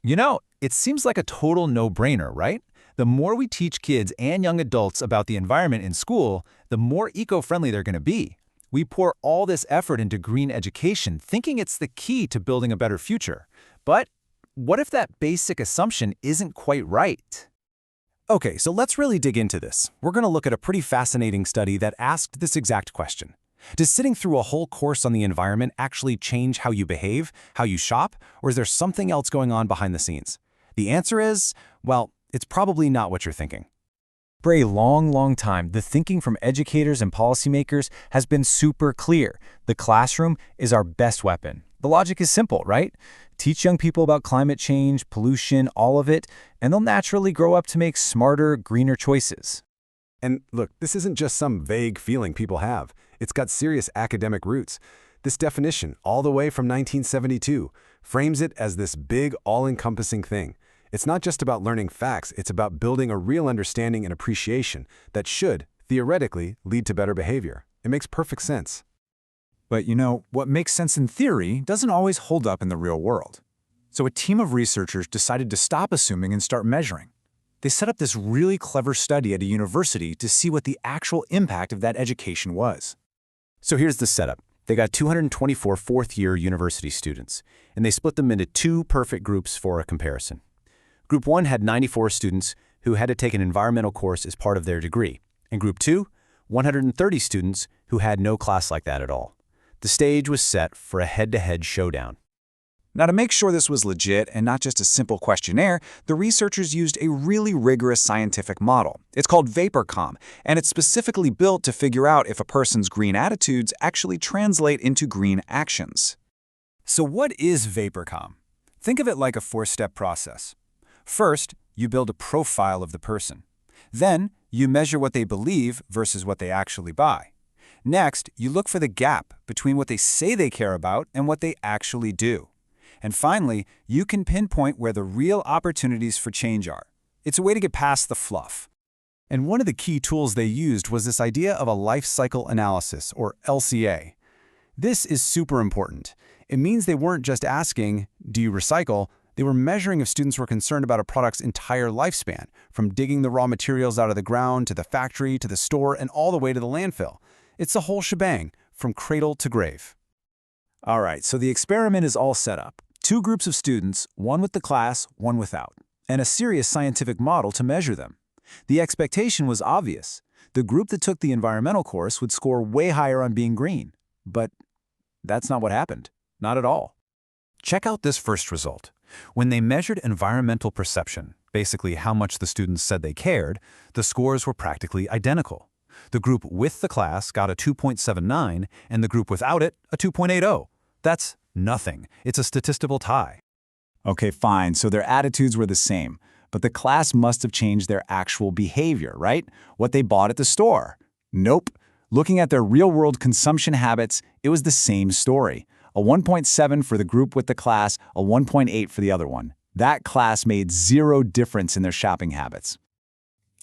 It seems like a total no-brainer, right? The more we teach kids and young adults about the environment in school, the more eco-friendly they're going to be. We pour all this effort into green education, thinking it's the key to building a better future. But what if that basic assumption isn't quite right? Okay, so let's really dig into this. We're going to look at a pretty fascinating study that asked this exact question. Does sitting through a whole course on the environment actually change how you behave, how you shop, or is there something else going on behind the scenes? The answer is, well, it's probably not what you're thinking. For a long time, the thinking from educators and policymakers has been super clear. The classroom is our best weapon. The logic is simple, right? Teach young people about climate change, pollution, all of it, and they'll naturally grow up to make smarter, greener choices. And look, this isn't just some vague feeling people have. It's got serious academic roots. This definition, all the way from 1972, frames it as this big, all-encompassing thing. It's not just about learning facts, it's about building a real understanding and appreciation that should, theoretically, lead to better behavior. It makes perfect sense. But what makes sense in theory doesn't always hold up in the real world. So a team of researchers decided to stop assuming and start measuring. They set up this really clever study at a university to see what the actual impact of that education was. So here's the setup. They got 224 fourth-year university students, and they split them into two perfect groups for a comparison. Group 1 had 94 students who had to take an environmental course as part of their degree, and Group 2, 130 students who had no class like that at all. The stage was set for a head-to-head showdown. Now, to make sure this was legit and not just a simple questionnaire, the researchers used a really rigorous scientific model. It's called VaporCom, and it's specifically built to figure out if a person's green attitudes actually translate into green actions. So what is VaporCom? Think of it like a four-step process. First, you build a profile of the person. Then, you measure what they believe versus what they actually buy. Next, you look for the gap between what they say they care about and what they actually do. And finally, you can pinpoint where the real opportunities for change are. It's a way to get past the fluff. And one of the key tools they used was this idea of a life cycle analysis, or LCA. This is super important. It means they weren't just asking, do you recycle? They were measuring if students were concerned about a product's entire lifespan, from digging the raw materials out of the ground to the factory to the store and all the way to the landfill. It's the whole shebang, from cradle to grave. All right, so the experiment is all set up. Two groups of students, one with the class, one without, and a serious scientific model to measure them. The expectation was obvious. The group that took the environmental course would score way higher on being green. But that's not what happened. Not at all. Check out this first result. When they measured environmental perception, basically how much the students said they cared, the scores were practically identical. The group with the class got a 2.79, and the group without it, a 2.80. That's nothing. It's a statistical tie. Okay, fine, so their attitudes were the same, but the class must have changed their actual behavior, right? What they bought at the store. Nope. Looking at their real-world consumption habits, it was the same story. A 1.7 for the group with the class, a 1.8 for the other one. That class made zero difference in their shopping habits.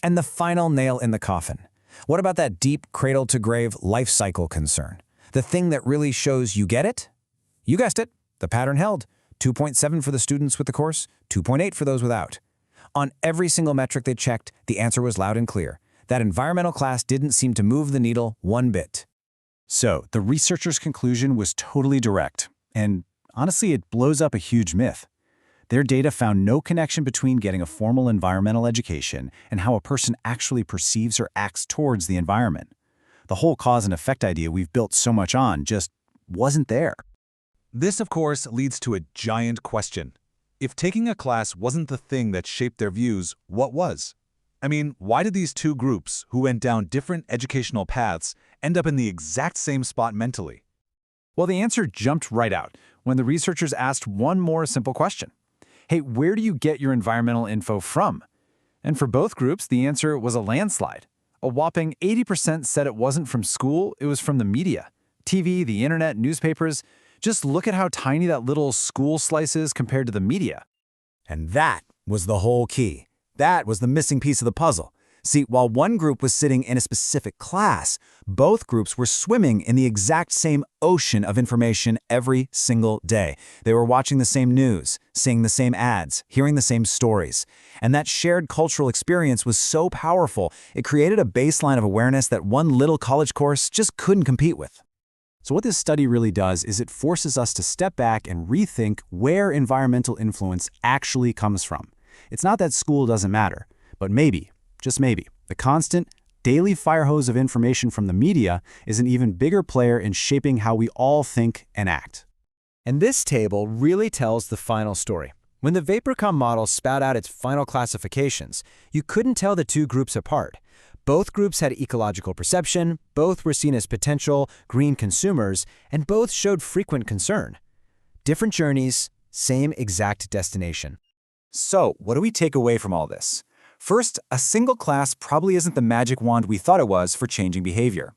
And the final nail in the coffin. What about that deep cradle-to-grave life cycle concern? The thing that really shows you get it? You guessed it. The pattern held. 2.7 for the students with the course, 2.8 for those without. On every single metric they checked, the answer was loud and clear. That environmental class didn't seem to move the needle one bit. So, the researchers' conclusion was totally direct, and honestly, it blows up a huge myth. Their data found no connection between getting a formal environmental education and how a person actually perceives or acts towards the environment. The whole cause and effect idea we've built so much on just wasn't there. This, of course, leads to a giant question. If taking a class wasn't the thing that shaped their views, what was? I mean, why did these two groups, who went down different educational paths, end up in the exact same spot mentally? Well, the answer jumped right out when the researchers asked one more simple question. Hey, where do you get your environmental info from? And for both groups, the answer was a landslide. A whopping 80% said it wasn't from school, it was from the media. TV, the internet, newspapers. Just look at how tiny that little school slice is compared to the media. And that was the whole key. That was the missing piece of the puzzle. See, while one group was sitting in a specific class, both groups were swimming in the exact same ocean of information every single day. They were watching the same news, seeing the same ads, hearing the same stories. And that shared cultural experience was so powerful, it created a baseline of awareness that one little college course just couldn't compete with. So what this study really does is it forces us to step back and rethink where environmental influence actually comes from. It's not that school doesn't matter, but maybe, just maybe, the constant, daily fire hose of information from the media is an even bigger player in shaping how we all think and act. And this table really tells the final story. When the VaporCom model spat out its final classifications, you couldn't tell the two groups apart. Both groups had ecological perception, both were seen as potential green consumers, and both showed frequent concern. Different journeys, same exact destination. So, what do we take away from all this? First, a single class probably isn't the magic wand we thought it was for changing behavior.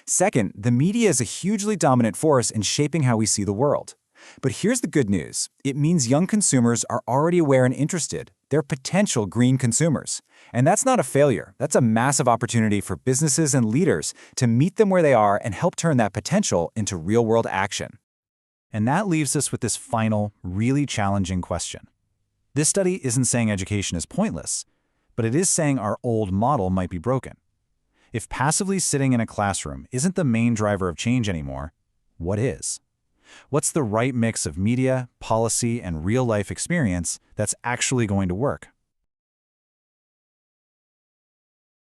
Second, the media is a hugely dominant force in shaping how we see the world. But here's the good news. It means young consumers are already aware and interested. They're potential green consumers. And that's not a failure. That's a massive opportunity for businesses and leaders to meet them where they are and help turn that potential into real-world action. And that leaves us with this final, really challenging question. This study isn't saying education is pointless, but it is saying our old model might be broken. If passively sitting in a classroom isn't the main driver of change anymore, what is? What's the right mix of media, policy, and real-life experience that's actually going to work?